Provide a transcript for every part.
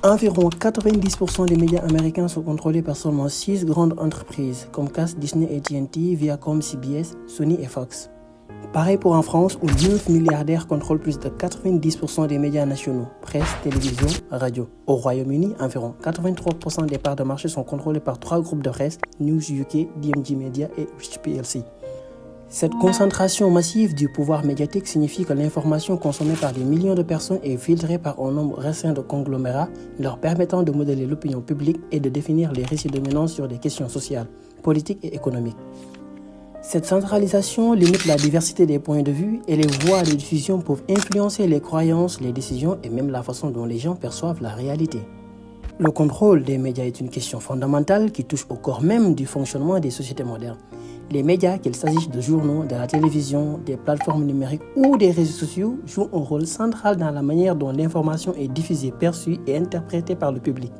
Environ 90% des médias américains sont contrôlés par seulement 6 grandes entreprises, Comcast, Disney, AT&T, Viacom, CBS, Sony et Fox. Pareil pour en France, où 9 milliardaires contrôlent plus de 90% des médias nationaux, presse, télévision, radio. Au Royaume-Uni, environ 83% des parts de marché sont contrôlées par 3 groupes de presse, News UK, DMG Media et Rich plc. Cette concentration massive du pouvoir médiatique signifie que l'information consommée par des millions de personnes est filtrée par un nombre restreint de conglomérats, leur permettant de modeler l'opinion publique et de définir les récits dominants sur des questions sociales, politiques et économiques. Cette centralisation limite la diversité des points de vue et les voies de diffusion peuvent influencer les croyances, les décisions et même la façon dont les gens perçoivent la réalité. Le contrôle des médias est une question fondamentale qui touche au corps même du fonctionnement des sociétés modernes. Les médias, qu'il s'agisse de journaux, de la télévision, des plateformes numériques ou des réseaux sociaux, jouent un rôle central dans la manière dont l'information est diffusée, perçue et interprétée par le public.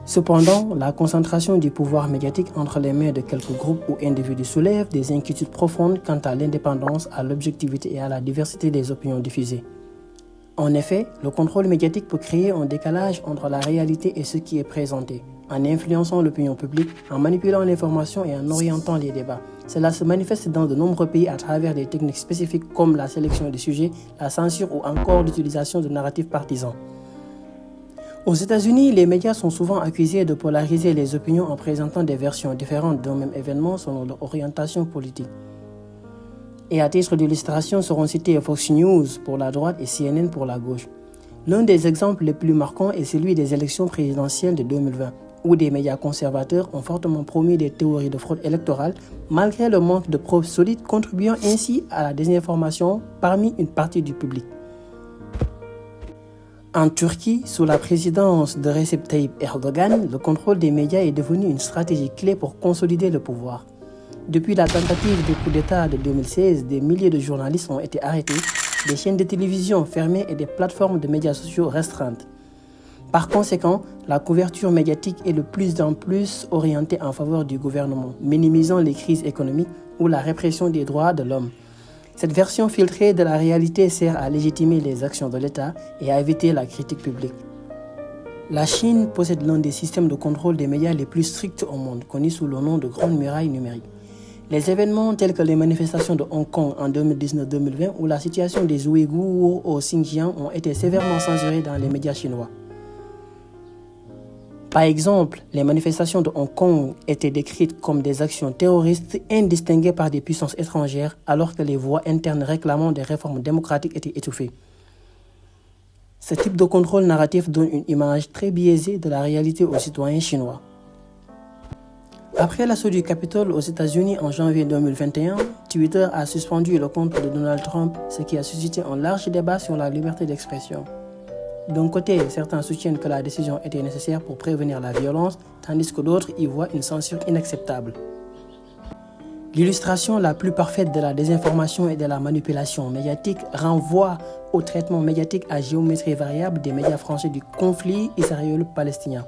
Cependant, la concentration du pouvoir médiatique entre les mains de quelques groupes ou individus soulève des inquiétudes profondes quant à l'indépendance, à l'objectivité et à la diversité des opinions diffusées. En effet, le contrôle médiatique peut créer un décalage entre la réalité et ce qui est présenté, en influençant l'opinion publique, en manipulant l'information et en orientant les débats. Cela se manifeste dans de nombreux pays à travers des techniques spécifiques comme la sélection des sujets, la censure ou encore l'utilisation de narratifs partisans. Aux États-Unis, les médias sont souvent accusés de polariser les opinions en présentant des versions différentes d'un même événement selon leur orientation politique. Et à titre d'illustration seront cités Fox News pour la droite et CNN pour la gauche. L'un des exemples les plus marquants est celui des élections présidentielles de 2020, où des médias conservateurs ont fortement promu des théories de fraude électorale, malgré le manque de preuves solides, contribuant ainsi à la désinformation parmi une partie du public. En Turquie, sous la présidence de Recep Tayyip Erdogan, le contrôle des médias est devenu une stratégie clé pour consolider le pouvoir. Depuis la tentative de coup d'État de 2016, des milliers de journalistes ont été arrêtés, des chaînes de télévision fermées et des plateformes de médias sociaux restreintes. Par conséquent, la couverture médiatique est de plus en plus orientée en faveur du gouvernement, minimisant les crises économiques ou la répression des droits de l'homme. Cette version filtrée de la réalité sert à légitimer les actions de l'État et à éviter la critique publique. La Chine possède l'un des systèmes de contrôle des médias les plus stricts au monde, connu sous le nom de Grande Muraille numérique. Les événements tels que les manifestations de Hong Kong en 2019-2020 ou la situation des Ouïghours au Xinjiang ont été sévèrement censurés dans les médias chinois. Par exemple, les manifestations de Hong Kong étaient décrites comme des actions terroristes indistinguées par des puissances étrangères alors que les voix internes réclamant des réformes démocratiques étaient étouffées. Ce type de contrôle narratif donne une image très biaisée de la réalité aux citoyens chinois. Après l'assaut du Capitole aux États-Unis en janvier 2021, Twitter a suspendu le compte de Donald Trump, ce qui a suscité un large débat sur la liberté d'expression. D'un côté, certains soutiennent que la décision était nécessaire pour prévenir la violence, tandis que d'autres y voient une censure inacceptable. L'illustration la plus parfaite de la désinformation et de la manipulation médiatique renvoie au traitement médiatique à géométrie variable des médias français du conflit israélo-palestinien.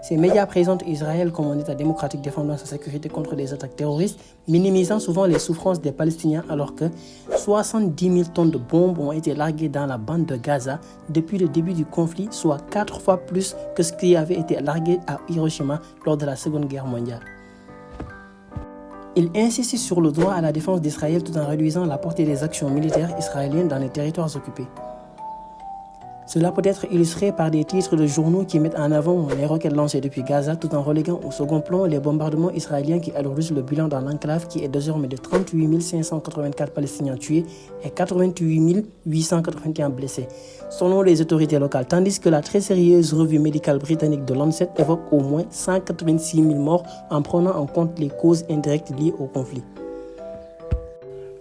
Ces médias présentent Israël comme un État démocratique défendant sa sécurité contre des attaques terroristes, minimisant souvent les souffrances des Palestiniens alors que 70 000 tonnes de bombes ont été larguées dans la bande de Gaza depuis le début du conflit, soit 4 fois plus que ce qui avait été largué à Hiroshima lors de la Seconde Guerre mondiale. Il insiste sur le droit à la défense d'Israël tout en réduisant la portée des actions militaires israéliennes dans les territoires occupés. Cela peut être illustré par des titres de journaux qui mettent en avant les roquettes lancées depuis Gaza tout en reléguant au second plan les bombardements israéliens qui alourdissent le bilan dans l'enclave qui est désormais de 38 584 Palestiniens tués et 88 881 blessés, selon les autorités locales, tandis que la très sérieuse revue médicale britannique de Lancet évoque au moins 186 000 morts en prenant en compte les causes indirectes liées au conflit.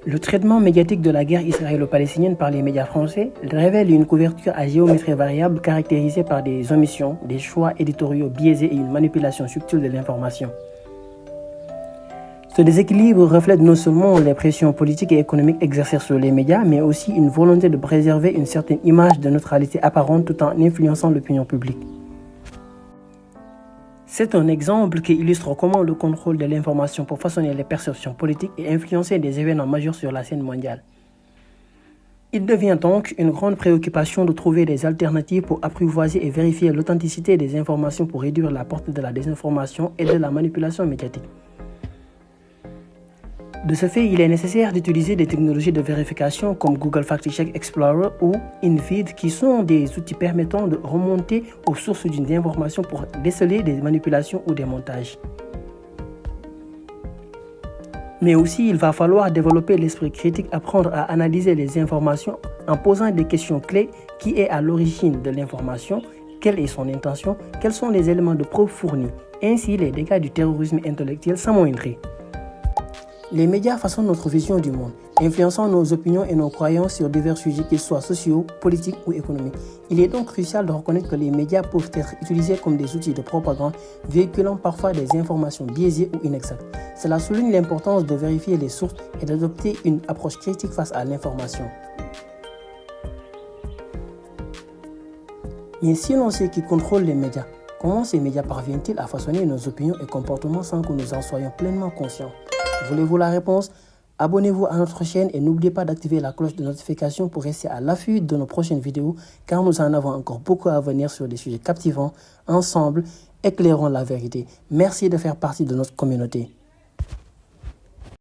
Le traitement médiatique de la guerre israélo-palestinienne par les médias français révèle une couverture à géométrie variable caractérisée par des omissions, des choix éditoriaux biaisés et une manipulation subtile de l'information. Ce déséquilibre reflète non seulement les pressions politiques et économiques exercées sur les médias, mais aussi une volonté de préserver une certaine image de neutralité apparente tout en influençant l'opinion publique. C'est un exemple qui illustre comment le contrôle de l'information peut façonner les perceptions politiques et influencer des événements majeurs sur la scène mondiale. Il devient donc une grande préoccupation de trouver des alternatives pour apprivoiser et vérifier l'authenticité des informations pour réduire la portée de la désinformation et de la manipulation médiatique. De ce fait, il est nécessaire d'utiliser des technologies de vérification comme Google Fact Check Explorer ou InVid qui sont des outils permettant de remonter aux sources d'une information pour déceler des manipulations ou des montages. Mais aussi, il va falloir développer l'esprit critique, apprendre à analyser les informations en posant des questions clés. Qui est à l'origine de l'information? Quelle est son intention? Quels sont les éléments de preuve fournis? Ainsi, les dégâts du terrorisme intellectuel s'amoindriraient. Les médias façonnent notre vision du monde, influençant nos opinions et nos croyances sur divers sujets, qu'ils soient sociaux, politiques ou économiques. Il est donc crucial de reconnaître que les médias peuvent être utilisés comme des outils de propagande, véhiculant parfois des informations biaisées ou inexactes. Cela souligne l'importance de vérifier les sources et d'adopter une approche critique face à l'information. Mais si l'on sait qui contrôle les médias, comment ces médias parviennent-ils à façonner nos opinions et comportements sans que nous en soyons pleinement conscients? Voulez-vous la réponse? Abonnez-vous à notre chaîne et n'oubliez pas d'activer la cloche de notification pour rester à l'affût de nos prochaines vidéos car nous en avons encore beaucoup à venir sur des sujets captivants. Ensemble, éclairons la vérité. Merci de faire partie de notre communauté.